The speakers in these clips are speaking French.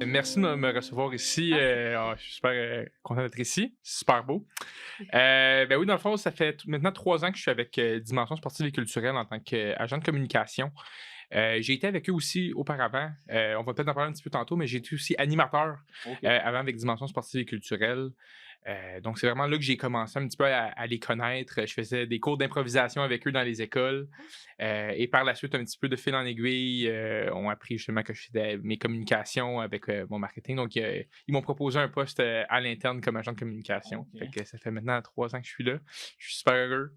Merci de me recevoir ici. Je suis super content d'être ici. C'est super beau. Ben oui, dans le fond, ça fait maintenant 3 ans que je suis avec Dimension sportive et culturelle en tant qu'agent de communication. J'ai été avec eux aussi auparavant. On va peut-être en parler un petit peu tantôt, mais j'ai été aussi animateur OK. avant avec Dimension sportive et culturelle. Donc, c'est vraiment là que j'ai commencé un petit peu à les connaître. Je faisais des cours d'improvisation avec eux dans les écoles. Et par la suite, un petit peu de fil en aiguille, on a appris justement que je faisais mes communications avec mon marketing. Donc, ils m'ont proposé un poste à l'interne comme agent de communication. OK. Fait que ça fait maintenant 3 ans que je suis là. Je suis super heureux.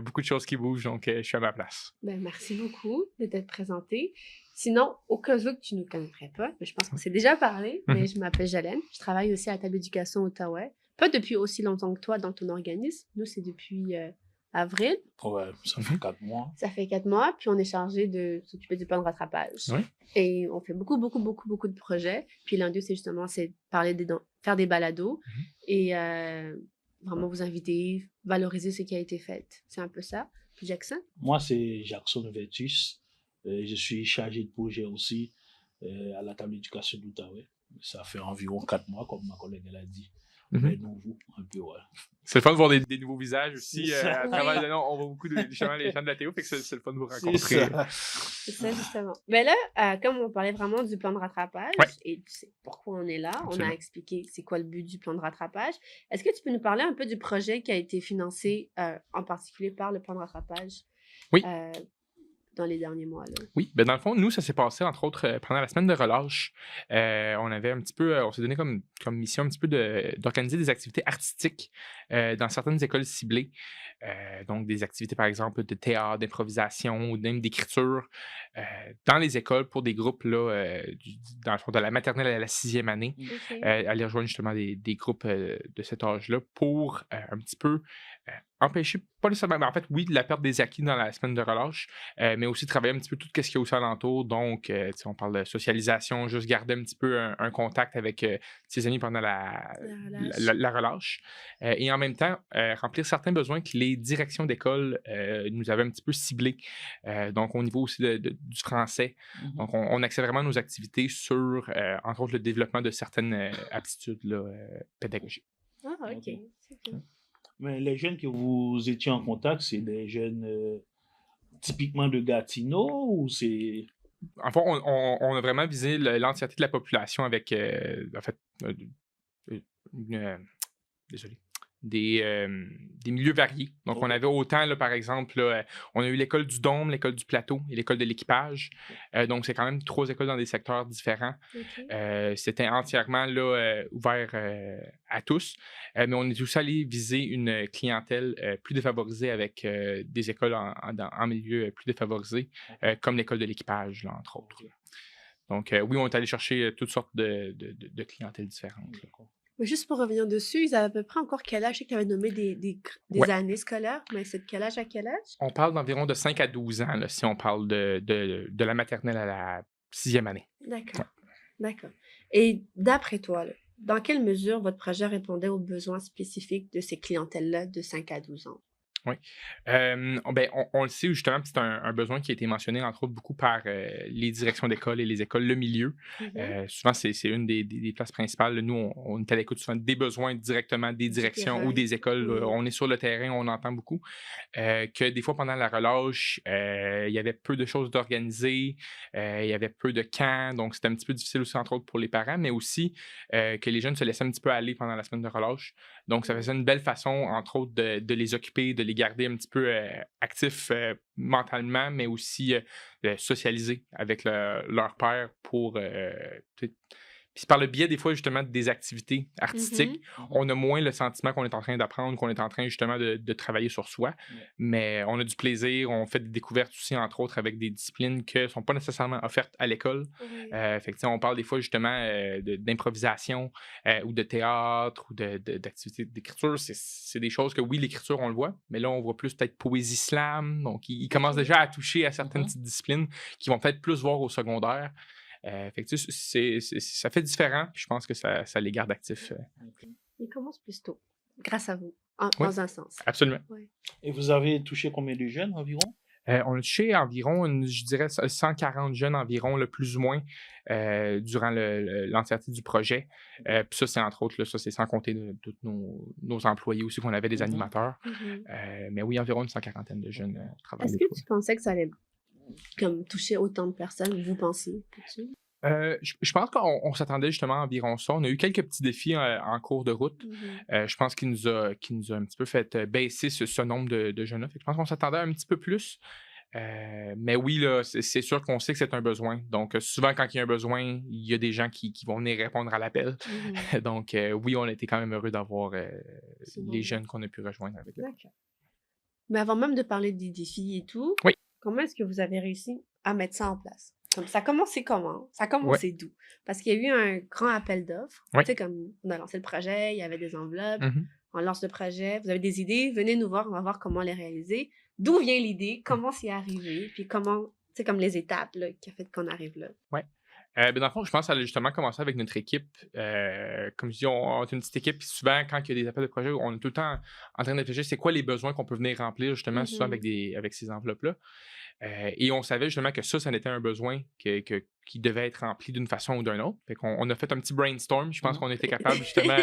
Beaucoup de choses qui bougent, donc je suis à ma place. Ben, merci beaucoup de t'être présenté. Sinon, au cas où que tu ne nous connaîtrais pas, je pense qu'on s'est déjà parlé, mais je m'appelle Jolène. Je travaille aussi à la table d'éducation Outaouais. Pas depuis aussi longtemps que toi dans ton organisme. Nous, c'est depuis avril. Ouais, ça fait 4 mois. Ça fait 4 mois, puis on est chargé de s'occuper du plan de rattrapage. Oui. Et on fait beaucoup de projets. Puis l'un d'eux, c'est parler faire des balados et vraiment vous inviter, valoriser ce qui a été fait. C'est un peu ça. Puis Jackson? Moi, c'est Jackson Vertus. Je suis chargé de projet aussi à la table d'éducation d'Outaouais. Ça fait environ 4 mois, comme ma collègue elle a dit. Mais nouveau, un peu, ouais. C'est le fun de voir des nouveaux visages aussi. C'est ça. À travers l'année, on voit beaucoup justement les gens de la théo, fait que c'est le fun de vous rencontrer. C'est ça. C'est ça, justement. Mais là, comme on parlait vraiment du plan de rattrapage, Ouais. et tu sais pourquoi on est là, on Absolument. a expliqué c'est quoi le but du plan de rattrapage. Est-ce que tu peux nous parler un peu du projet qui a été financé en particulier par le plan de rattrapage Oui. Dans les derniers mois, là? Oui, ben dans le fond, nous, ça s'est passé, entre autres, pendant la semaine de relâche. On avait un petit peu, on s'est donné comme mission un petit peu d'organiser des activités artistiques dans certaines écoles ciblées. Donc, des activités, par exemple, de théâtre, d'improvisation ou même d'écriture dans les écoles pour des groupes, là, dans le fond, de la maternelle à la 6e année. OK. Aller rejoindre justement des groupes de cet âge-là pour un petit peu empêcher, pas nécessairement, mais en fait, oui, la perte des acquis dans la semaine de relâche, mais aussi travailler un petit peu tout ce qu'il y a aussi alentour. Donc, on parle de socialisation, juste garder un petit peu un contact avec ses amis pendant la relâche. Et en même temps, remplir certains besoins que les directions d'école nous avaient un petit peu ciblés. Donc, au niveau aussi du français. Donc, on axait vraiment nos activités sur, entre autres, le développement de certaines aptitudes là, pédagogiques. Ah, OK. OK. C'est cool. Mais les jeunes que vous étiez en contact, c'est des jeunes typiquement de Gatineau ou c'est... En fait, on a vraiment visé l'entièreté de la population avec, en fait, désolé, des milieux variés. Donc, on OK. avait autant, là, par exemple, là, on a eu l'école du Dôme, l'école du Plateau et l'école de l'équipage. Donc, c'est quand même 3 écoles dans des secteurs différents. OK. C'était entièrement là, ouvert à tous. Mais on est aussi allé viser une clientèle plus défavorisée avec des écoles en milieu plus défavorisé, comme l'école de l'équipage, là, entre autres. Donc, oui, on est allé chercher toutes sortes de clientèles différentes. Là. Mais juste pour revenir dessus, ils avaient à peu près encore quel âge? Je sais que tu avais nommé des Ouais. années scolaires, mais c'est de quel âge à quel âge? On parle d'environ de 5 à 12 ans, là, si on parle de la maternelle à la 6e année. D'accord. D'accord. Et d'après toi, là, dans quelle mesure votre projet répondait aux besoins spécifiques de ces clientèles-là de 5 à 12 ans? Oui. Ben, on le sait justement, puis c'est un besoin qui a été mentionné, entre autres, beaucoup par les directions d'école et les écoles, le milieu. Souvent, c'est une des places principales. Nous, on est à l'écoute souvent des besoins directement des directions terrain. ou des écoles. Oui. On est sur le terrain, on entend beaucoup. Que des fois, pendant la relâche, il y avait peu de choses d'organiser, il y avait peu de camps, donc c'était un petit peu difficile aussi, entre autres, pour les parents, mais aussi que les jeunes se laissaient un petit peu aller pendant la semaine de relâche. Donc, ça faisait une belle façon, entre autres, de les occuper, de les garder un petit peu actifs mentalement, mais aussi de socialiser avec leur père pour... Puis par le biais, des fois, justement, des activités artistiques, on a moins le sentiment qu'on est en train d'apprendre, qu'on est en train, justement, de travailler sur soi. Mais on a du plaisir, on fait des découvertes aussi, entre autres, avec des disciplines qui ne sont pas nécessairement offertes à l'école. Oui. Fait que, on parle des fois, justement, d'improvisation ou de théâtre ou d'activités d'écriture. C'est des choses que, oui, l'écriture, on le voit, mais là, on voit plus peut-être poésie slam. Donc, ils commencent déjà à toucher à certaines petites disciplines qui vont peut-être plus voir au secondaire. Fait que, ça fait différent, puis je pense que ça les garde actifs. Ils commencent plus tôt, grâce à vous, Oui. dans un sens. Absolument. Ouais. Et vous avez touché combien de jeunes environ? On a touché environ, je dirais, 140 jeunes environ, le plus ou moins, durant l'entièreté du projet. Puis ça, c'est entre autres, là, ça, c'est sans compter tous nos employés aussi, qu'on avait des animateurs. Mais oui, environ une 140aine de jeunes travaillent. Est-ce que tu pensais que ça allait comme toucher autant de personnes? Vous pensiez? Je pense qu'on s'attendait justement à environ ça. On a eu quelques petits défis en cours de route. Je pense qu'il nous a un petit peu fait baisser ce nombre de jeunes-là. Je pense qu'on s'attendait un petit peu plus. Mais oui, là, c'est sûr qu'on sait que c'est un besoin. Donc, souvent, quand il y a un besoin, il y a des gens qui vont venir répondre à l'appel. Donc, oui, on a été quand même heureux d'avoir les jeunes qu'on a pu rejoindre avec eux. D'accord. Mais avant même de parler des défis et tout, oui. Comment est-ce que vous avez réussi à mettre ça en place? Comme, ça a commencé comment? Ça a commencé d'où? Parce qu'il y a eu un grand appel d'offres. Tu sais, comme on a lancé le projet, il y avait des enveloppes, on lance le projet, vous avez des idées, venez nous voir, on va voir comment les réaliser. D'où vient l'idée? Comment c'est arrivé? Puis comment, tu sais, comme les étapes là, qui a fait qu'on arrive là. Oui. Dans le fond, je pense que ça a justement commencé avec notre équipe. Comme je dis, on est une petite équipe. Puis souvent, quand il y a des appels de projet, on est tout le temps en train de réfléchir c'est quoi les besoins qu'on peut venir remplir justement souvent avec ces enveloppes-là. Et on savait justement que ça en était un besoin qui devait être rempli d'une façon ou d'une autre. Fait qu'on a fait un petit brainstorm. Je pense qu'on était capable justement...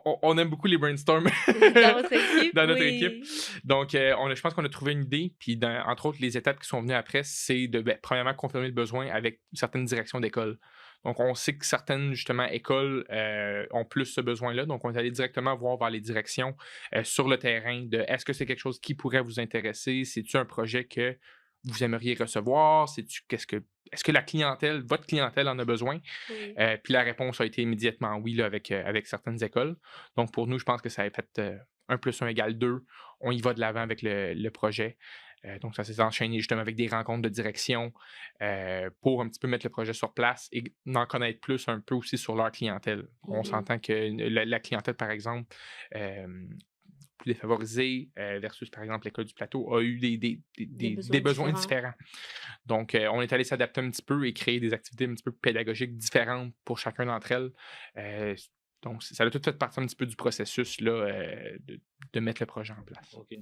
on aime beaucoup les brainstorms dans votre équipe. Dans notre équipe. Donc, je pense qu'on a trouvé une idée. Puis, entre autres, les étapes qui sont venues après, c'est de, premièrement, confirmer le besoin avec certaines directions d'école. Donc, on sait que certaines, justement, écoles ont plus ce besoin-là. Donc, on est allé directement voir vers les directions sur le terrain de est-ce que c'est quelque chose qui pourrait vous intéresser? C'est-tu un projet que vous aimeriez recevoir? Est-ce que votre clientèle en a besoin? Puis la réponse a été immédiatement oui là, avec certaines écoles. Donc, pour nous, je pense que ça a fait 1 + 1 = 2. On y va de l'avant avec le projet. Donc, ça s'est enchaîné justement avec des rencontres de direction pour un petit peu mettre le projet sur place et en connaître plus un peu aussi sur leur clientèle. On s'entend que la clientèle, par exemple, plus défavorisée versus, par exemple, l'École du Plateau, a eu des besoins différents. Donc, on est allé s'adapter un petit peu et créer des activités un petit peu pédagogiques différentes pour chacun d'entre elles. Donc, ça a tout fait partie un petit peu du processus là, de mettre le projet en place. OK.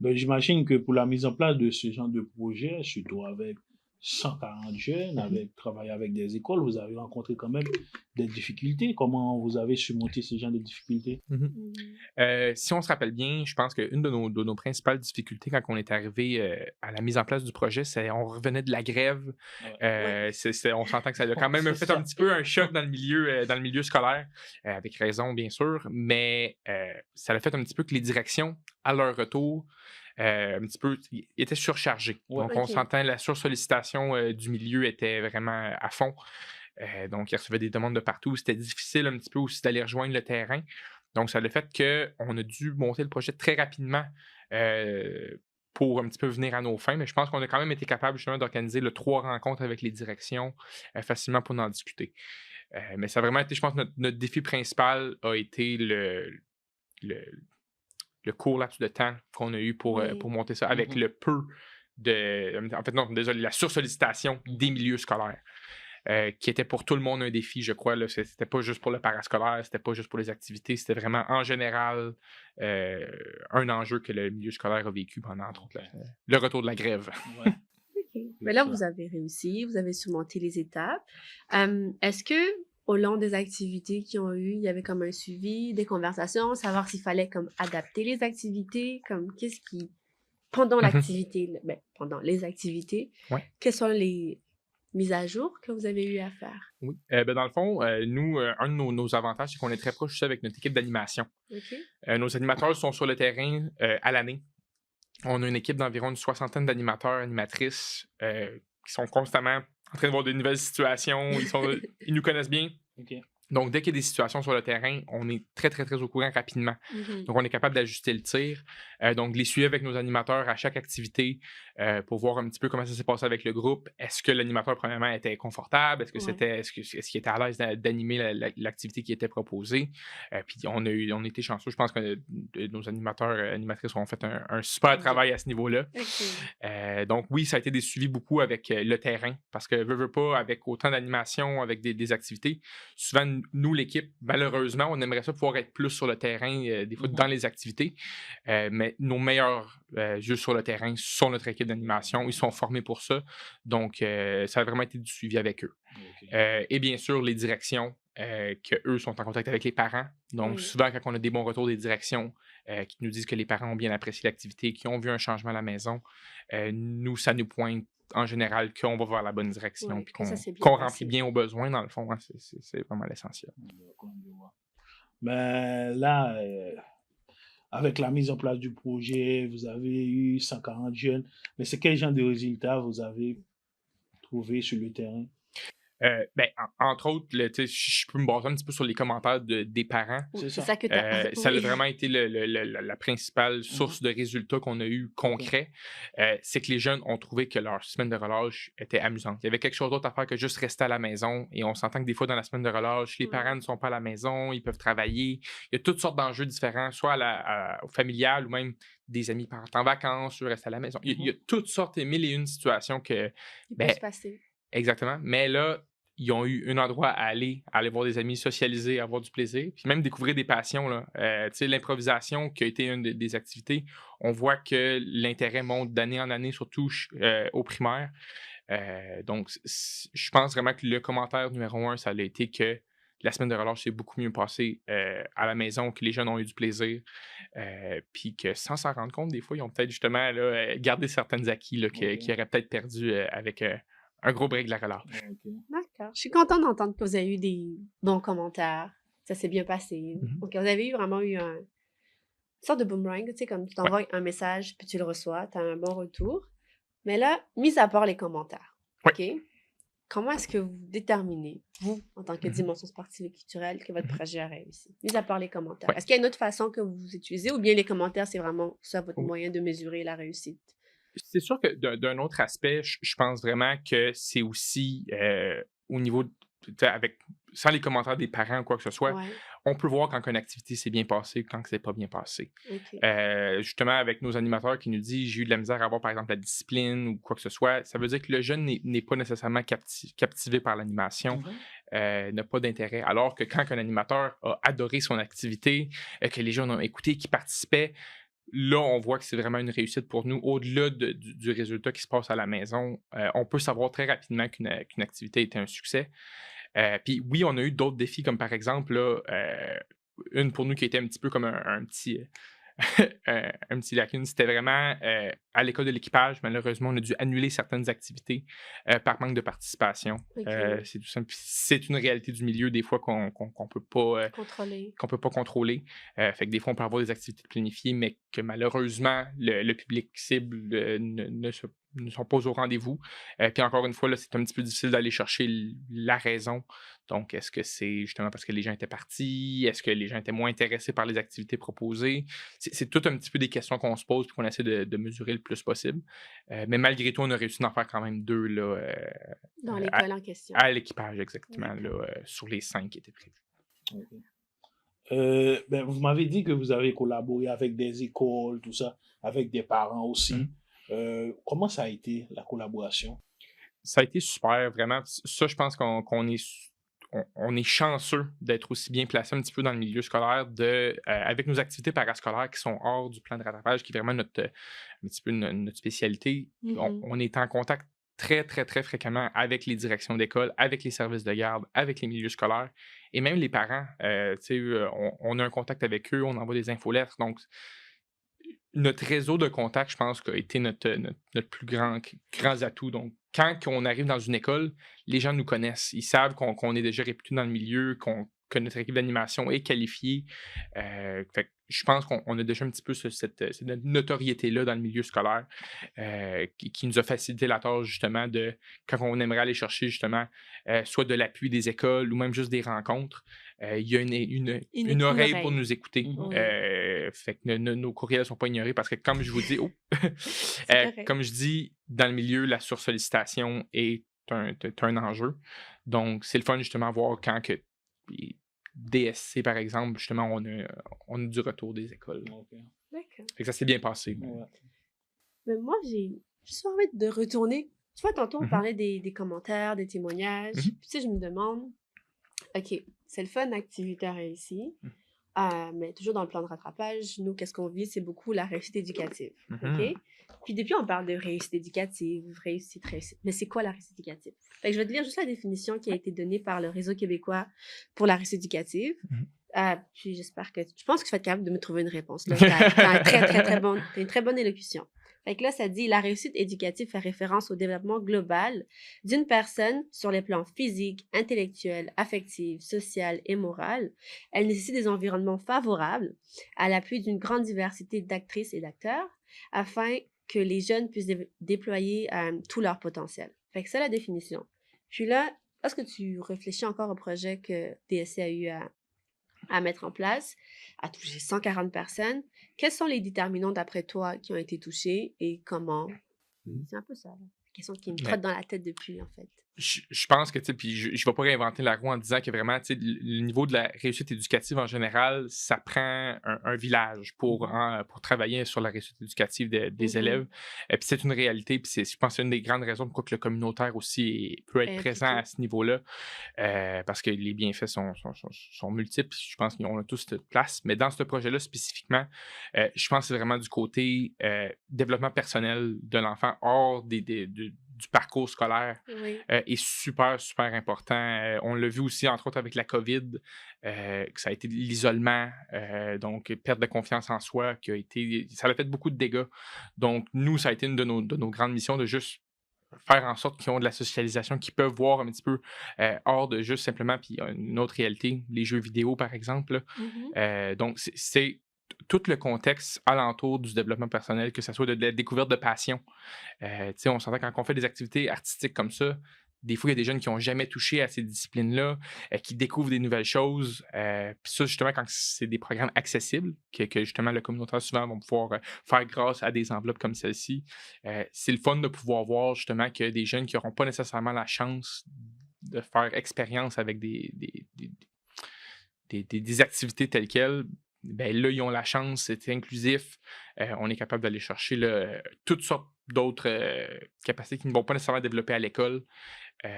Ben, j'imagine que pour la mise en place de ce genre de projet, surtout avec 140 jeunes, travailler avec des écoles, vous avez rencontré quand même des difficultés. Comment vous avez surmonté ce genre de difficultés? Si on se rappelle bien, je pense qu'une de nos principales difficultés quand on est arrivé à la mise en place du projet, c'est qu'on revenait de la grève. On s'entend que ça a quand même fait un petit peu un choc dans le milieu scolaire, avec raison, bien sûr, mais ça a fait un petit peu que les directions, à leur retour, un petit peu, étaient surchargés. Donc, on s'entend, la sursollicitation du milieu était vraiment à fond. Donc, ils recevaient des demandes de partout. C'était difficile un petit peu aussi d'aller rejoindre le terrain. Donc, ça a le fait qu'on a dû monter le projet très rapidement pour un petit peu venir à nos fins. Mais je pense qu'on a quand même été capable justement d'organiser 3 rencontres avec les directions facilement pour en discuter. Mais ça a vraiment été, je pense, notre défi principal a été le court laps de temps qu'on a eu pour monter ça avec le peu la sursollicitation des milieux scolaires. Qui était pour tout le monde un défi, je crois. Là. C'était pas juste pour le parascolaire, c'était pas juste pour les activités, c'était vraiment en général un enjeu que le milieu scolaire a vécu pendant, entre autres, le retour de la grève. Mais là, vous avez réussi, vous avez surmonté les étapes. Est-ce que au long des activités qu'ils ont eues, il y avait comme un suivi, des conversations, savoir s'il fallait comme adapter les activités, comme qu'est-ce qui... Pendant l'activité, pendant les activités, quelles sont les mises à jour que vous avez eu à faire? Oui. Dans le fond, nous, un de nos avantages, c'est qu'on est très proche avec notre équipe d'animation. Nos animateurs sont sur le terrain à l'année. On a une équipe d'environ une 60aine d'animateurs, animatrices qui sont constamment en train de voir de nouvelles situations. Ils nous connaissent bien. Donc, dès qu'il y a des situations sur le terrain, on est très, très, très au courant rapidement. Donc, on est capable d'ajuster le tir. Donc, les suivre avec nos animateurs à chaque activité pour voir un petit peu comment ça s'est passé avec le groupe. Est-ce que l'animateur, premièrement, était confortable? Est-ce qu'il était à l'aise d'animer l'activité qui était proposée? Puis, on a été chanceux. Je pense que nos animateurs, animatrices ont fait un super travail à ce niveau-là. Donc, oui, ça a été des suivis beaucoup avec le terrain parce que, veux pas, avec autant d'animation, avec des activités, souvent, nous, l'équipe, malheureusement, on aimerait ça pouvoir être plus sur le terrain, des fois dans les activités. Mais nos meilleurs yeux sur le terrain sont notre équipe d'animation. Ils sont formés pour ça. Donc, ça a vraiment été du suivi avec eux. Ok. Et bien sûr, les directions, qu'eux sont en contact avec les parents. Donc, Oui. souvent, quand on a des bons retours des directions qui nous disent que les parents ont bien apprécié l'activité, qu'ils ont vu un changement à la maison, nous, ça nous pointe en général qu'on va vers la bonne direction Ouais, puis que ça s'est bien qu'on passé. remplit bien aux besoins, dans le fond. Hein, c'est vraiment l'essentiel. D'accord, je vois. Mais là, avec la mise en place du projet, vous avez eu 140 jeunes. Mais c'est quel genre de résultats vous avez trouvé sur le terrain? Entre autres, je peux me baser un petit peu sur les commentaires des parents. Oui, C'est c'est ça. ça que tu as. Ça a vraiment été la principale source de résultats qu'on a eu concrets. C'est que les jeunes ont trouvé que leur semaine de relâche était amusante. Il y avait quelque chose d'autre à faire que juste rester à la maison. Et on s'entend que des fois, dans la semaine de relâche, les parents ne sont pas à la maison, ils peuvent travailler. Il y a toutes sortes d'enjeux différents, soit au familial ou même des amis partent en vacances, eux restent à la maison. Il y a toutes sortes et mille et une situations que... Il peut se passer. Exactement. Mais là, ils ont eu un endroit à aller voir des amis, socialiser, avoir du plaisir, puis même découvrir des passions. Là. Tu sais, l'improvisation qui a été une des activités, on voit que l'intérêt monte d'année en année, surtout au primaire. Donc, je pense vraiment que le commentaire numéro 1, ça a été que la semaine de relâche s'est beaucoup mieux passée à la maison, que les jeunes ont eu du plaisir, puis que sans s'en rendre compte, des fois, ils ont peut-être justement là, gardé certains acquis là, qu'ils auraient peut-être perdu avec un gros break de la relâche. Ok. D'accord. Je suis contente d'entendre que vous avez eu des bons commentaires. Ça s'est bien passé. Mhm. Donc, vous avez vraiment eu une sorte de boomerang, tu sais, comme tu t'envoies un message, puis tu le reçois, tu as un bon retour. Mais là, mis à part les commentaires, Oui. OK? Comment est-ce que vous déterminez, vous, en tant que Mhm. dimension sportive et culturelle, que votre projet a réussi? Mis à part les commentaires. Ouais. Est-ce qu'il y a une autre façon que vous utilisez ou bien les commentaires, c'est vraiment ça votre Oui. moyen de mesurer la réussite? C'est sûr que d'un autre aspect, je pense vraiment que c'est aussi au niveau, sans les commentaires des parents ou quoi que ce soit, Ouais, on peut voir quand une activité s'est bien passée, quand c'est pas bien passé. OK. Justement, avec nos animateurs qui nous disent j'ai eu de la misère à avoir, par exemple, la discipline ou quoi que ce soit, ça veut dire que le jeune n'est pas nécessairement captivé par l'animation, n'a pas d'intérêt. Alors que quand un animateur a adoré son activité, que les jeunes ont écouté, qui participaient, là, on voit que c'est vraiment une réussite pour nous. Au-delà du résultat qui se passe à la maison, on peut savoir très rapidement qu'une activité était un succès. Puis oui, on a eu d'autres défis, comme par exemple, là, une pour nous qui était un petit peu comme un petit... un petit lacune, c'était vraiment à l'école de l'équipage. Malheureusement, on a dû annuler certaines activités par manque de participation. OK. C'est tout simple. Puis c'est une réalité du milieu, des fois, qu'on peut pas Contrôler. qu'on peut pas contrôler. Fait que des fois, on peut avoir des activités planifiées, mais que malheureusement, le public cible ne sont pas au rendez-vous. Puis encore une fois, là, c'est un petit peu difficile d'aller chercher la raison. Donc, est-ce que c'est justement parce que les gens étaient partis? Est-ce que les gens étaient moins intéressés par les activités proposées? C'est tout un petit peu des questions qu'on se pose et qu'on essaie de mesurer le plus possible. Mais malgré tout, on a réussi d'en faire quand même 2 là, Dans à l'école en question. l'équipage, exactement, là, sur les 5 qui étaient prévus. Ok. Vous m'avez dit que vous avez collaboré avec des écoles, tout ça, avec des parents aussi. Comment ça a été la collaboration? Ça a été super, vraiment. Ça, je pense qu'on est chanceux d'être aussi bien placé un petit peu dans le milieu scolaire avec nos activités parascolaires qui sont hors du plan de rattrapage, qui est vraiment un petit peu notre spécialité. On est en contact très, très, très fréquemment avec les directions d'école, avec les services de garde, avec les milieux scolaires et même les parents. On a un contact avec eux, on envoie des infolettres. Donc, notre réseau de contacts, je pense, a été notre plus grand atout. Donc, quand on arrive dans une école, les gens nous connaissent. Ils savent qu'on est déjà réputé dans le milieu, que notre équipe d'animation est qualifiée. Fait que je pense qu'on a déjà un petit peu cette notoriété-là dans le milieu scolaire qui nous a facilité la tâche, justement, de quand on aimerait aller chercher, justement, soit de l'appui des écoles ou même juste des rencontres. Il y a une oreille pour nous écouter. Oui. Fait que nos courriels ne sont pas ignorés parce que, comme je vous dis, correct. comme je dis, dans le milieu, la sursollicitation est un enjeu. Donc, c'est le fun, justement, à voir quand que DSC, par exemple, justement, on a du retour des écoles. Ok. D'accord. Fait que ça s'est bien passé. Ouais. Mais moi, j'ai juste envie de retourner. Tu vois, tantôt, on Mhm. parlait des commentaires, des témoignages. Mhm. Puis, tu sais, je me demande, OK, c'est le fun, activité réussie. Mais toujours dans le plan de rattrapage, nous, qu'est-ce qu'on vit, c'est beaucoup la réussite éducative. Mhm. OK? Puis depuis, on parle de réussite éducative, réussite. Mais c'est quoi la réussite éducative? Fait que je vais te lire juste la définition qui a été donnée par le Réseau québécois pour la réussite éducative. Mhm. Puis j'espère que... Je pense que tu vas être capable de me trouver une réponse. T'as une très bonne élocution. Fait que là, ça dit, la réussite éducative fait référence au développement global d'une personne sur les plans physique, intellectuel, affectif, social et moral. Elle nécessite des environnements favorables à l'appui d'une grande diversité d'actrices et d'acteurs afin que les jeunes puissent déployer tout leur potentiel. Fait que c'est la définition. Puis là, lorsque tu réfléchis encore au projet que DSC a eu à mettre en place, à toucher 140 personnes, quels sont les déterminants d'après toi qui ont été touchés et comment? C'est un peu ça, la question qui me trotte dans la tête depuis, en fait. Je pense que, tu sais, puis je ne vais pas réinventer la roue en disant que vraiment, tu sais, le niveau de la réussite éducative en général, ça prend un village pour travailler sur la réussite éducative des élèves. Puis c'est une réalité, puis je pense que c'est une des grandes raisons pourquoi que le communautaire aussi peut être présent à ce niveau-là, parce que les bienfaits sont multiples. Je pense qu'ils ont tous cette place. Mais dans ce projet-là spécifiquement, je pense que c'est vraiment du côté développement personnel de l'enfant hors du parcours scolaire est super, super important. On l'a vu aussi, entre autres, avec la COVID, que ça a été l'isolement, donc perte de confiance en soi, ça a fait beaucoup de dégâts. Donc, nous, ça a été une de nos grandes missions de juste faire en sorte qu'ils ont de la socialisation, qu'ils peuvent voir un petit peu hors de juste simplement, puis une autre réalité, les jeux vidéo, par exemple. Donc, c'est tout le contexte alentour du développement personnel, que ce soit de la découverte de passion. On s'entend quand on fait des activités artistiques comme ça, des fois, il y a des jeunes qui n'ont jamais touché à ces disciplines-là, qui découvrent des nouvelles choses. Puis ça, justement, quand c'est des programmes accessibles, que justement le communautaire souvent vont pouvoir faire grâce à des enveloppes comme celle-ci, c'est le fun de pouvoir voir justement que des jeunes qui n'auront pas nécessairement la chance de faire expérience avec des activités telles quelles, ben là, ils ont la chance, c'est inclusif. On est capable d'aller chercher toutes sortes d'autres capacités qui ne vont pas nécessairement développer à l'école,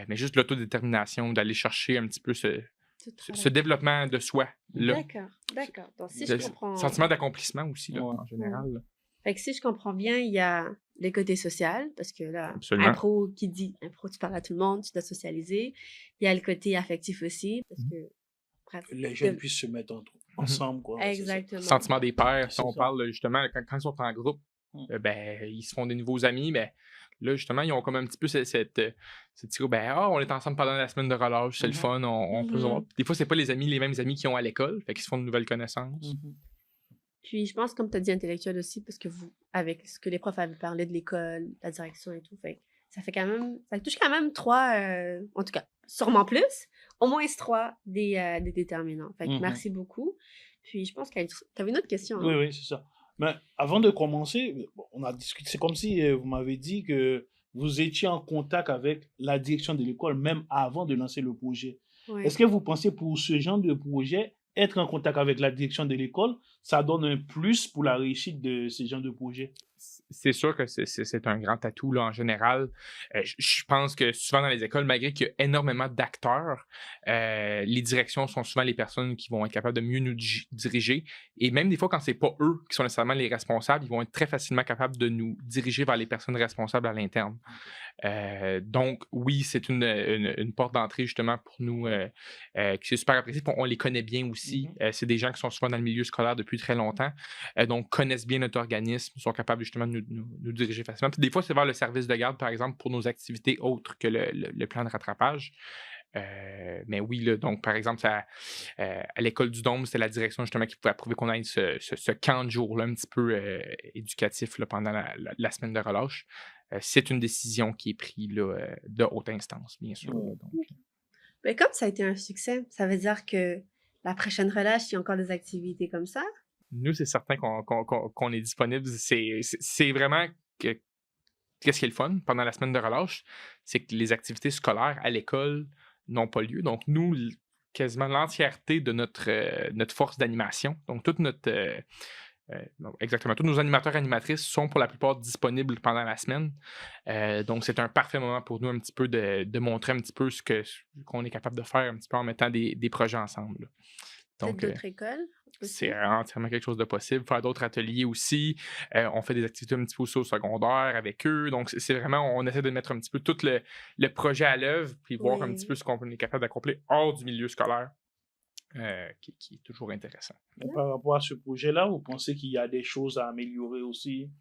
mais juste l'autodétermination, d'aller chercher un petit peu ce développement de soi. D'accord. Donc, si je comprends... Sentiment d'accomplissement aussi, là, en général. Là. Fait que si je comprends bien, il y a le côté social, parce que là, Absolument. impro, qui dit impro, tu parles à tout le monde, tu dois socialiser. Il y a le côté affectif aussi, parce que... Bref, les jeunes puissent se mettre ensemble, quoi. Exactement. Sentiment des pairs, si on parle justement, quand ils sont en groupe, ben, ils se font des nouveaux amis, mais là, justement, ils ont comme un petit peu cette on est ensemble pendant la semaine de relâche, c'est le fun, on peut se voir. Des fois, c'est pas les mêmes amis qu'ils ont à l'école, fait qu'ils se font de nouvelles connaissances. Puis, je pense, comme tu as dit, intellectuel aussi, parce que vous, avec ce que les profs avaient parlé de l'école, la direction et tout, fait ça touche quand même 3, en tout cas, sûrement plus, au moins 3 des déterminants. Fait que merci beaucoup. Puis, je pense que tu avais une autre question. Oui, oui, c'est ça. Mais avant de commencer, on a discuté, c'est comme si vous m'avez dit que vous étiez en contact avec la direction de l'école, même avant de lancer le projet. Ouais. Est-ce que vous pensez pour ce genre de projet, être en contact avec la direction de l'école, ça donne un plus pour la réussite de ce genre de projet? C'est sûr que c'est un grand atout là, en général. Je pense que souvent dans les écoles, malgré qu'il y a énormément d'acteurs, les directions sont souvent les personnes qui vont être capables de mieux nous diriger. Et même des fois, quand c'est pas eux qui sont nécessairement les responsables, ils vont être très facilement capables de nous diriger vers les personnes responsables à l'interne. Donc, oui, c'est une porte d'entrée justement pour nous qui est super appréciée. On les connaît bien aussi. C'est des gens qui sont souvent dans le milieu scolaire depuis très longtemps, donc connaissent bien notre organisme, sont capables justement de nous diriger facilement. Puis des fois, c'est vers le service de garde, par exemple, pour nos activités autres que le plan de rattrapage. Mais oui, là, donc par exemple, à l'école du Dôme, c'était la direction justement qui pouvait approuver qu'on ait ce camp de jour-là un petit peu éducatif là, pendant la semaine de relâche. C'est une décision qui est prise là, de haute instance, bien sûr. Là, donc. Mais comme ça a été un succès, ça veut dire que la prochaine relâche, il y a encore des activités comme ça? Nous, c'est certain qu'on est disponible. C'est vraiment qu'est-ce qui est le fun pendant la semaine de relâche, c'est que les activités scolaires à l'école n'ont pas lieu. Donc, nous, quasiment l'entièreté de notre force d'animation, donc toute notre non, exactement. Tous nos animateurs et animatrices sont pour la plupart disponibles pendant la semaine. Donc, c'est un parfait moment pour nous un petit peu de montrer un petit peu qu'on est capable de faire un petit peu en mettant des projets ensemble. Là. Peut-être Donc, d'autres écoles aussi. c'est entièrement quelque chose de possible. Faire d'autres ateliers aussi. On fait des activités un petit peu aussi au secondaire avec eux. Donc, c'est vraiment, on essaie de mettre un petit peu tout le projet à l'œuvre puis voir un petit peu ce qu'on est capable d'accomplir hors du milieu scolaire, qui est toujours intéressant. Et par rapport à ce projet-là, vous pensez qu'il y a des choses à améliorer aussi?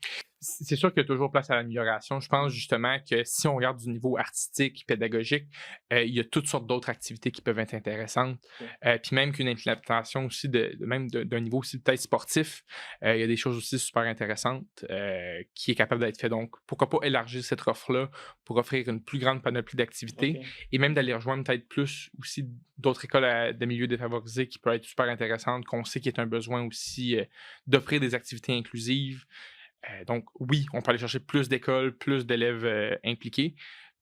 C'est sûr qu'il y a toujours place à l'amélioration. Je pense justement que si on regarde du niveau artistique, pédagogique, il y a toutes sortes d'autres activités qui peuvent être intéressantes. Puis même qu'une implémentation aussi même d'un niveau aussi peut-être sportif, il y a des choses aussi super intéressantes qui est capable d'être fait. Donc, pourquoi pas élargir cette offre-là pour offrir une plus grande panoplie d'activités et même d'aller rejoindre peut-être plus aussi d'autres écoles de milieux défavorisés qui peuvent être super intéressantes, qu'on sait qu'il y a un besoin aussi d'offrir des activités inclusives. Donc, oui, on peut aller chercher plus d'écoles, plus d'élèves impliqués.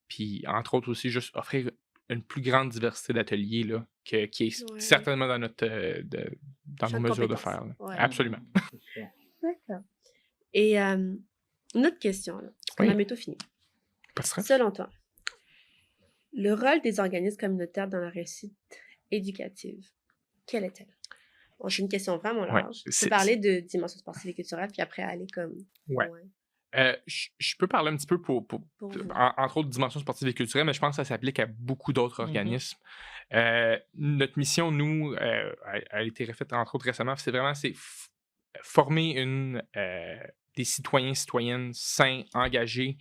Puis, entre autres aussi, juste offrir une plus grande diversité d'ateliers là, qui est certainement dans dans nos mesures de faire. Absolument. D'accord. Et une autre question, là, parce qu'on a bientôt fini. Pas de stress. Selon toi, le rôle des organismes communautaires dans la réussite éducative, quelle est-elle? Bon, c'est une question vraiment large. Tu peux parler de dimension sportive et culturelle, puis après aller comme... Je peux parler un petit peu entre autres, dimensions sportives et culturelles, mais je pense que ça s'applique à beaucoup d'autres organismes. Notre mission, nous, a été refaite entre autres récemment, c'est former des citoyens, citoyennes sains, engagés,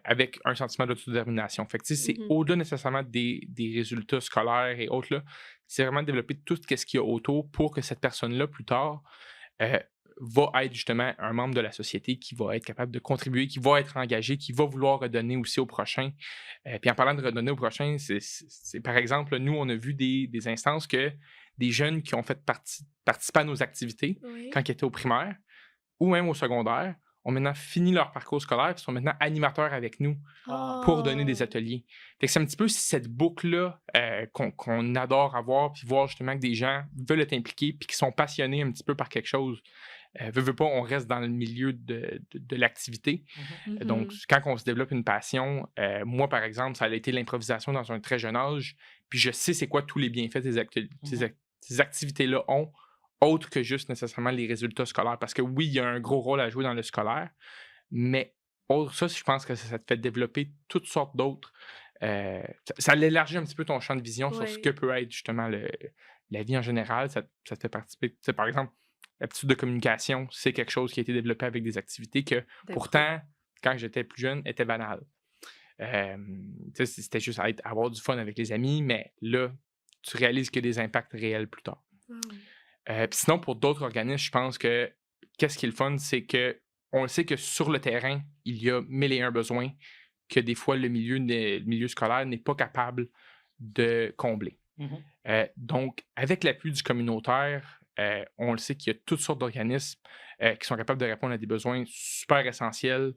avec un sentiment d'autodétermination. Fait que c'est au-delà nécessairement des résultats scolaires et autres, là, c'est vraiment développer tout ce qu'il y a autour pour que cette personne-là, plus tard, va être justement un membre de la société qui va être capable de contribuer, qui va être engagé, qui va vouloir redonner aussi au prochain. Puis en parlant de redonner au prochain, c'est par exemple, nous, on a vu des instances que des jeunes qui ont fait participer à nos activités quand ils étaient au primaire ou même au secondaire, ont maintenant fini leur parcours scolaire et sont maintenant animateurs avec nous pour donner des ateliers. Fait que c'est un petit peu cette boucle-là qu'on adore avoir, puis voir justement que des gens veulent être impliqués puis qui sont passionnés un petit peu par quelque chose. Veut pas, on reste dans le milieu de l'activité. Donc, quand on se développe une passion, moi, par exemple, ça a été l'improvisation dans un très jeune âge, puis je sais c'est quoi tous les bienfaits ces activités-là ont, autre que juste nécessairement les résultats scolaires. Parce que oui, il y a un gros rôle à jouer dans le scolaire, mais autre ça, je pense que ça te fait développer toutes sortes d'autres. Ça élargit un petit peu ton champ de vision sur ce que peut être justement la vie en général. Ça te fait participer. Par exemple, l'aptitude de communication, c'est quelque chose qui a été développé avec des activités que pourtant, quand j'étais plus jeune, étaient banales. C'était juste avoir du fun avec les amis, mais là, tu réalises qu'il y a des impacts réels plus tard. Puis sinon, pour d'autres organismes, je pense que qu'est-ce qui est le fun, c'est que on sait que sur le terrain, il y a 1001 besoins que des fois le milieu scolaire n'est pas capable de combler. Donc, avec l'appui du communautaire, on le sait qu'il y a toutes sortes d'organismes qui sont capables de répondre à des besoins super essentiels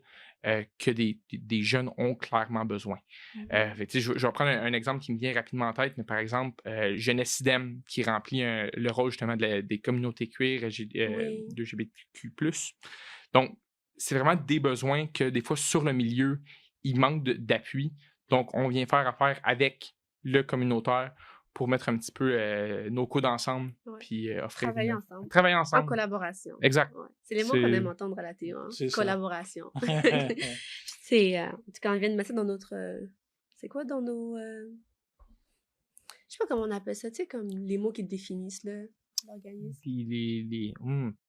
que des jeunes ont clairement besoin. Je vais prendre un exemple qui me vient rapidement en tête, mais par exemple, Jeunesse IDEM, qui remplit le rôle justement des communautés queer, de LGBTQ+. Donc, c'est vraiment des besoins que des fois, sur le milieu, il manque d'appui. Donc, on vient faire affaire avec le communautaire pour mettre un petit peu nos coudes ensemble puis offrir... Travailler ensemble. En collaboration. Exact. C'est les mots qu'on aime entendre à la télé. Collaboration. C'est... quand on vient de mettre ça dans notre... c'est quoi dans nos... je sais pas comment on appelle ça, tu sais, comme les mots qui définissent l'organisme. Puis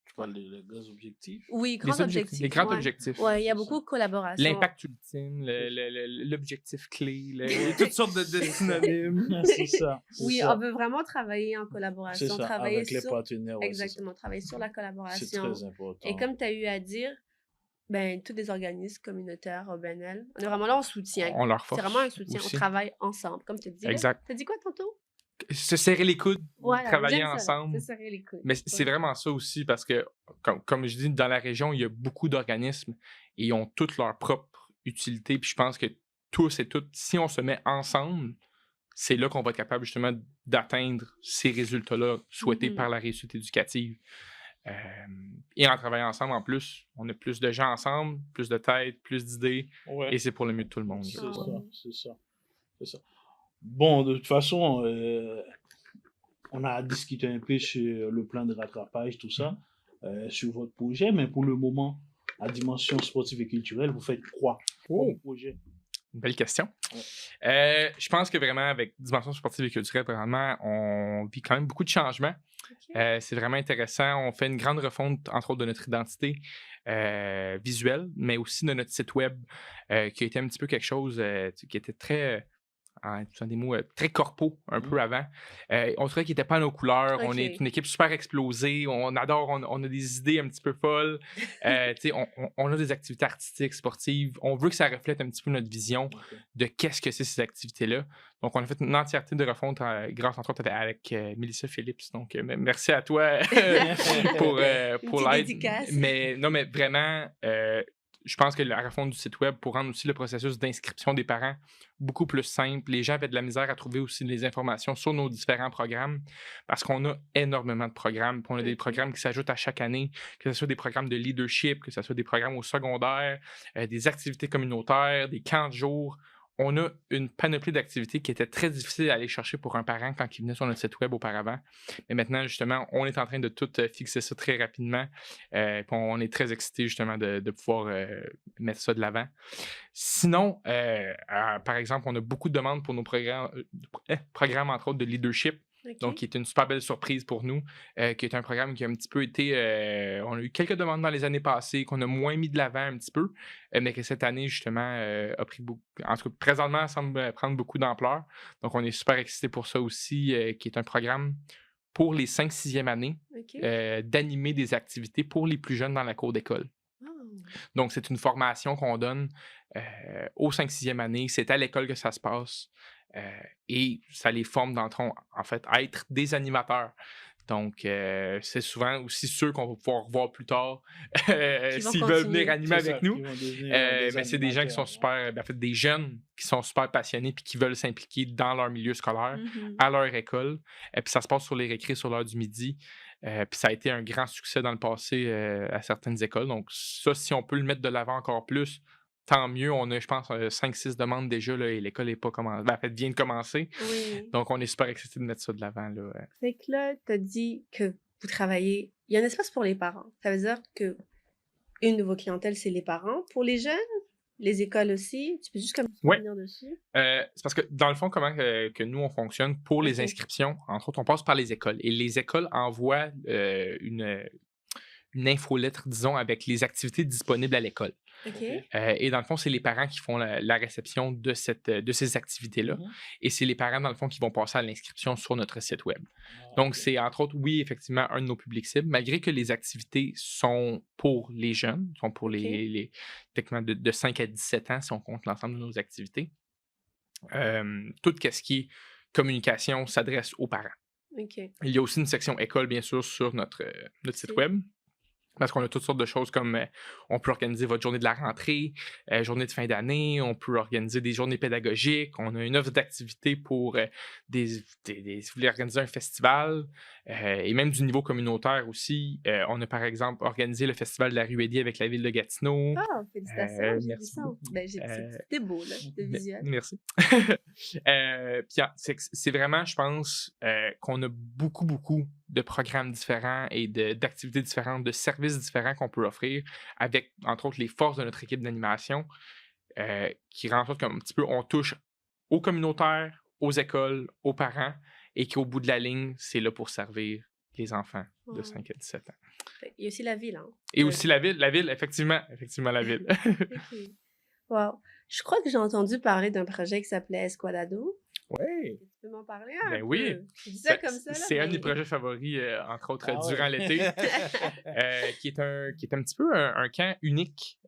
Tu parles des grands objectifs? Oui, grands objectifs. Les grands objectifs. Oui, il y a beaucoup de collaboration. L'impact ultime, l'objectif clé, toutes sortes de synonymes. C'est ça. Oui, on veut vraiment travailler en collaboration. C'est ça, travailler avec les partenaires. Exactement, travailler sur la collaboration. C'est très important. Et comme tu as eu à dire, tous les organismes communautaires, OBNL, on est vraiment là en soutien. On leur force. C'est vraiment un soutien. Aussi. On travaille ensemble, comme tu dis. Exact. Tu as dit quoi tantôt? Se serrer les coudes, travailler ensemble. Se serrer les coudes. Mais c'est vraiment ça aussi parce que, comme je dis, dans la région, il y a beaucoup d'organismes et ils ont toutes leur propre utilité. Puis je pense que tous et toutes, si on se met ensemble, c'est là qu'on va être capable justement d'atteindre ces résultats-là souhaités par la réussite éducative. Euh, et en travaillant ensemble, en plus, on a plus de gens ensemble, plus de têtes, plus d'idées, Ouais, et c'est pour le mieux de tout le monde. c'est je crois. ça, c'est ça, c'est ça. Bon, de toute façon, on a discuté un peu sur le plan de rattrapage, tout ça, sur votre projet, mais pour le moment, à dimension sportive et culturelle, vous faites quoi comme projet? Une belle question. Ouais. Je pense que vraiment, avec Dimension sportive et culturelle, vraiment, on vit quand même beaucoup de changements. Ok. C'est vraiment intéressant. On fait une grande refonte, entre autres, de notre identité visuelle, mais aussi de notre site web, qui a été un petit peu quelque chose qui était très, ce sont des mots très corpo un peu avant. On trouvait qu'il n'était pas à nos couleurs. On est Ok. une équipe super explosée. On adore, on a des idées un petit peu folles. Tu sais, on a des activités artistiques, sportives. On veut que ça reflète un petit peu notre vision Ok. de qu'est-ce que c'est ces activités-là. Donc, on a fait une entièreté de refonte grâce, entre autres, avec Melissa Phillips. Donc, merci à toi pour Une petite l'aide. dédicace. Mais non, mais vraiment, je pense que la refonte du site web pour rendre aussi le processus d'inscription des parents beaucoup plus simple. Les gens avaient de la misère à trouver aussi les informations sur nos différents programmes parce qu'on a énormément de programmes. Puis on a des Ok. programmes qui s'ajoutent à chaque année, que ce soit des programmes de leadership, que ce soit des programmes au secondaire, des activités communautaires, des camps de jour. On a une panoplie d'activités qui était très difficile à aller chercher pour un parent quand il venait sur notre site web auparavant. Mais maintenant, justement, on est en train de tout fixer ça très rapidement. Puis on est très excités, justement, de pouvoir mettre ça de l'avant. Sinon, par exemple, on a beaucoup de demandes pour nos programmes, entre autres, de leadership. Ok. Donc, qui est une super belle surprise pour nous, qui est un programme qui a un petit peu été... on a eu quelques demandes dans les années passées, qu'on a moins mis de l'avant un petit peu, mais que cette année, justement, a pris beaucoup... En tout cas, présentement, ça semble prendre beaucoup d'ampleur. Donc, on est super excités pour ça aussi, qui est un programme pour les 5-6e années, Ok. d'animer des activités pour les plus jeunes dans la cour d'école. Oh. Donc, c'est une formation qu'on donne aux 5-6e année. C'est à l'école que ça se passe. Et ça les forme dans le fond, en fait, à être des animateurs. Donc, c'est souvent aussi ceux qu'on va pouvoir revoir plus tard Qui vont s'ils veulent venir continuer. animer C'est avec ça, nous. qui vont devenir Mais c'est des gens qui sont animateurs, super, en fait, des jeunes qui sont super passionnés puis qui veulent s'impliquer dans leur milieu scolaire, Mhm. à leur école. Et puis ça se passe sur les récrés sur l'heure du midi. Puis ça a été un grand succès dans le passé à certaines écoles. Donc, ça, si on peut le mettre de l'avant encore plus, tant mieux. On a, je pense, 5-6 demandes déjà là, et l'école n'est pas commencée. En fait, vient de commencer. Oui. Donc, on est super excités de mettre ça de l'avant. Là. Fait que là, t'as dit que vous travaillez. Il y a un espace pour les parents. Ça veut dire que une de vos clientèles, c'est les parents. Pour les jeunes, les écoles aussi. Tu peux juste comme Ouais. revenir dessus. C'est parce que, dans le fond, comment que nous, on fonctionne pour les Ok. inscriptions, entre autres, on passe par les écoles. Et les écoles envoient une infolettre, disons, avec les activités disponibles à l'école. Ok. Et dans le fond, c'est les parents qui font la réception de ces activités-là. Mhm. Et c'est les parents, dans le fond, qui vont passer à l'inscription sur notre site web. Ah, Donc, ok. c'est entre autres, oui, effectivement, un de nos publics cibles, malgré que les activités sont pour les jeunes, sont pour Ok. les techniquement de 5 à 17 ans, si on compte l'ensemble de nos activités. Tout ce qui est communication s'adresse aux parents. Ok. Il y a aussi une section école, bien sûr, sur notre site web. Parce qu'on a toutes sortes de choses comme on peut organiser votre journée de la rentrée, journée de fin d'année, on peut organiser des journées pédagogiques, on a une offre d'activités pour si vous voulez organiser un festival, et même du niveau communautaire aussi. On a par exemple organisé le festival de la Ruédie avec la ville de Gatineau. Ah, félicitations, j'ai vu Merci ça. beaucoup. Ben, c'était beau, là, le visuel. Merci. Puis, c'est vraiment, je pense, qu'on a beaucoup de programmes différents et d'activités différentes, de services différents qu'on peut offrir avec, entre autres, les forces de notre équipe d'animation qui rend en sorte qu'un petit peu, on touche aux communautaires, aux écoles, aux parents et qu'au bout de la ligne, c'est là pour servir les enfants de Wow. 5 à 17 ans. Il y a aussi la ville, hein. Et aussi la ville, effectivement la ville. Ok. Wow. Je crois que j'ai entendu parler d'un projet qui s'appelait Esquadado. Oui. Tu peux m'en parler un Ben peu? oui. Je dis ça comme ça, là, C'est un de mes mais- projets favoris, entre autres, Ah durant ouais. l'été, qui est un petit peu un camp unique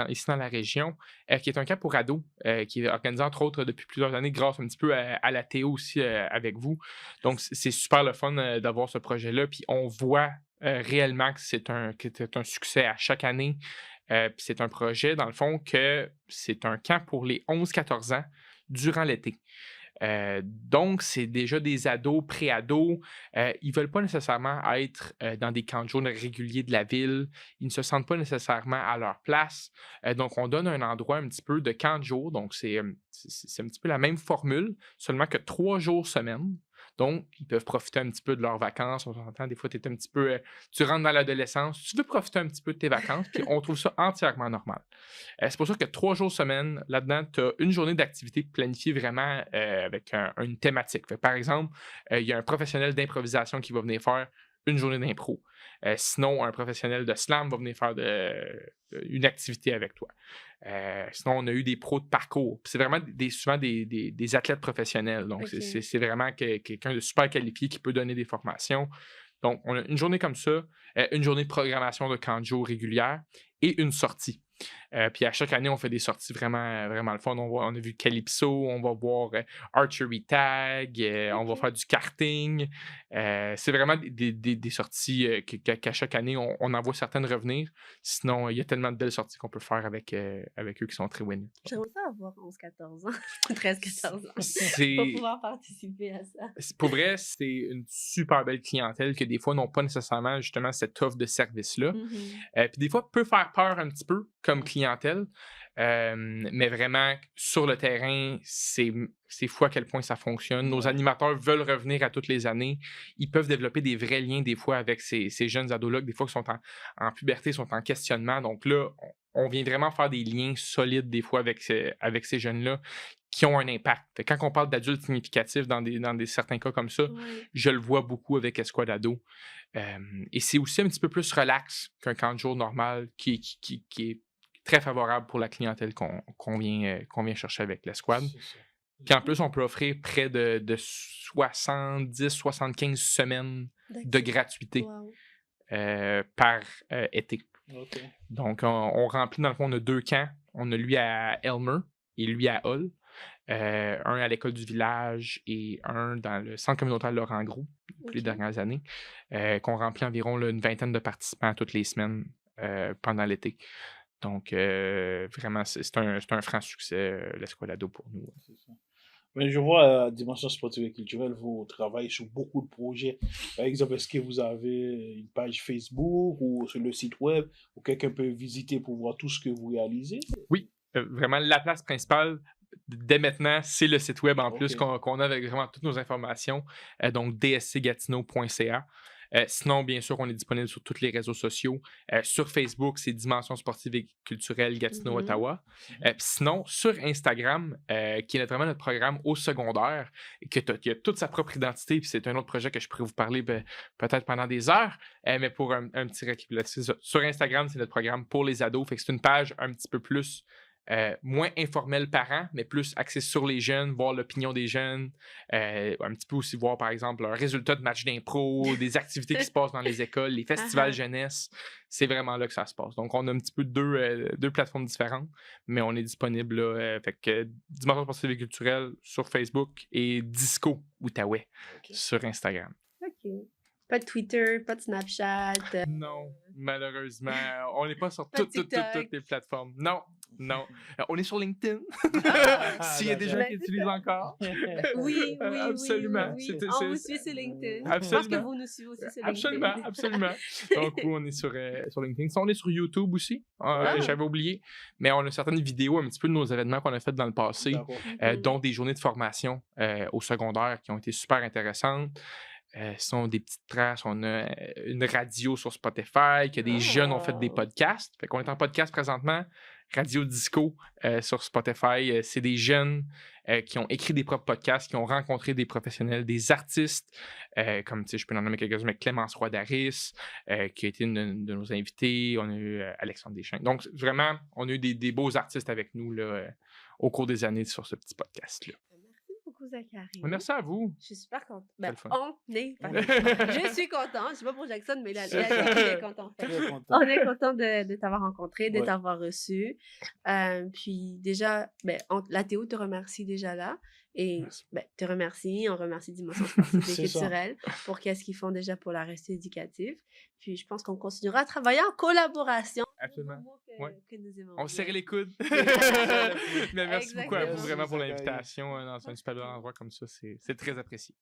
ici dans la région, qui est un camp pour ados, qui est organisé, entre autres, depuis plusieurs années, grâce un petit peu à la Théo aussi avec vous. Donc, c'est super le fun d'avoir ce projet-là. Puis, on voit réellement que c'est un succès à chaque année. Puis, c'est un projet, dans le fond, que c'est un camp pour les 11-14 ans durant l'été. Donc, c'est déjà des ados, pré-ados. Ils ne veulent pas nécessairement être dans des camps de jour réguliers de la ville. Ils ne se sentent pas nécessairement à leur place. Donc, on donne un endroit un petit peu de camp de jour. Donc, c'est un petit peu la même formule, seulement que 3 jours semaine. Donc, ils peuvent profiter un petit peu de leurs vacances. On s'entend, des fois, tu es un petit peu... tu rentres dans l'adolescence, tu veux profiter un petit peu de tes vacances, puis on trouve ça entièrement normal. C'est pour ça que 3 jours semaine, là-dedans, tu as une journée d'activité planifiée vraiment avec une thématique. Fait, par exemple, il y a un professionnel d'improvisation qui va venir faire une journée d'impro. Sinon, un professionnel de slam va venir faire une activité avec toi. Sinon, on a eu des pros de parcours. C'est vraiment souvent des athlètes professionnels. Donc, c'est vraiment quelqu'un de super qualifié qui peut donner des formations. Donc, on a une journée comme ça, une journée de programmation de camp de jour régulière et une sortie. Puis à chaque année, on fait des sorties vraiment, vraiment le fun. On a vu Calypso, on va voir Archery Tag, on va faire du karting. C'est vraiment des sorties qu'à chaque année, on en voit certaines revenir. Sinon, il y a tellement de belles sorties qu'on peut faire avec eux qui sont très winners. J'aimerais ça avoir 11-14 ans, 13-14 ans, C'est... pour pouvoir participer à ça. Pour vrai, c'est une super belle clientèle que des fois n'ont pas nécessairement justement cette offre de service-là. Puis des fois, peut faire peur un petit peu comme clientèle, mais vraiment, sur le terrain, c'est fou à quel point ça fonctionne. Nos animateurs veulent revenir à toutes les années. Ils peuvent développer des vrais liens des fois avec ces jeunes ados-là, des fois qui sont en puberté, sont en questionnement. Donc là, on vient vraiment faire des liens solides des fois avec ces jeunes-là qui ont un impact. Fait, quand on parle d'adultes significatifs dans certains cas comme ça, je le vois beaucoup avec Escouade Ado. Et c'est aussi un petit peu plus relax qu'un camp de jour normal qui est très favorable pour la clientèle qu'on vient chercher avec l'escouade. Puis en plus, on peut offrir près de 70-75 semaines de gratuité par été. Okay. Donc, on remplit, dans le fond, on a 2 camps. On a lui à Elmer et lui à Hull. Un à l'école du village et un dans le centre communautaire Laurent Gros depuis les dernières années, qu'on remplit environ une 20aine de participants toutes les semaines pendant l'été. Donc, vraiment, c'est un franc succès, l'Escouade Ado pour nous. C'est ça. Mais je vois à Dimension sportive et culturelle, vous travaillez sur beaucoup de projets. Par exemple, est-ce que vous avez une page Facebook ou sur le site web où quelqu'un peut visiter pour voir tout ce que vous réalisez? Oui, vraiment, la place principale, dès maintenant, c'est le site web en plus qu'on a avec vraiment toutes nos informations. Donc, dscgatineau.ca. Sinon, bien sûr, on est disponible sur tous les réseaux sociaux. Sur Facebook, c'est Dimension sportive et culturelle Gatineau, Ottawa. Sinon, sur Instagram, qui est vraiment notre programme au secondaire, qui a toute sa propre identité, puis c'est un autre projet que je pourrais vous parler peut-être pendant des heures, mais pour un petit récapitulatif. Sur Instagram, c'est notre programme pour les ados. Fait que c'est une page un petit peu plus moins informel parent, mais plus axé sur les jeunes, voir l'opinion des jeunes, un petit peu aussi voir, par exemple, leurs résultats de matchs d'impro, des activités qui se passent dans les écoles, les festivals jeunesse. C'est vraiment là que ça se passe. Donc, on a un petit peu deux plateformes différentes, mais on est disponible là. Fait que Dimension sportive et culturelle sur Facebook et Disco Outaouais sur Instagram. OK. Pas de Twitter, pas de Snapchat. Non, malheureusement. On n'est pas sur toutes les plateformes. Non. On est sur LinkedIn. S'il y a des gens qui utilisent encore. Oui. Absolument. Oui. On vous suit sur LinkedIn. Absolument. Je pense que vous nous suivez aussi sur LinkedIn. Absolument. Donc, oui, on est sur LinkedIn. On est sur YouTube aussi. J'avais oublié. Mais on a certaines vidéos un petit peu de nos événements qu'on a fait dans le passé, dont des journées de formation au secondaire qui ont été super intéressantes. Sont des petites traces. On a une radio sur Spotify, que des jeunes ont fait des podcasts. Fait qu'on est en podcast présentement. Radio Disco sur Spotify. C'est des jeunes qui ont écrit des propres podcasts, qui ont rencontré des professionnels, des artistes, comme je peux en nommer quelques-uns, mais Clémence Roy-Daris, qui a été une de nos invités. On a eu Alexandre Deschamps. Donc, vraiment, on a eu des beaux artistes avec nous là, au cours des années sur ce petit podcast-là. Zachary. Merci à vous. Je suis super contente. Je suis contente. Je sais pas pour Jackson, mais la est contente. On est content de t'avoir rencontré, de t'avoir reçu. Puis déjà, la Théo te remercie déjà là. Et Merci. te remercie, on remercie Dimension sportive et C'est ça. culturelle pour qu'est-ce qu'ils font déjà pour la restée éducative. Puis je pense qu'on continuera à travailler en collaboration. Absolument. Mot Ouais. que nous aimons On se serrait bien. les coudes. Mais merci beaucoup à vous Exactement. vraiment pour Merci, l'invitation dans un super bel endroit comme ça. C'est très apprécié.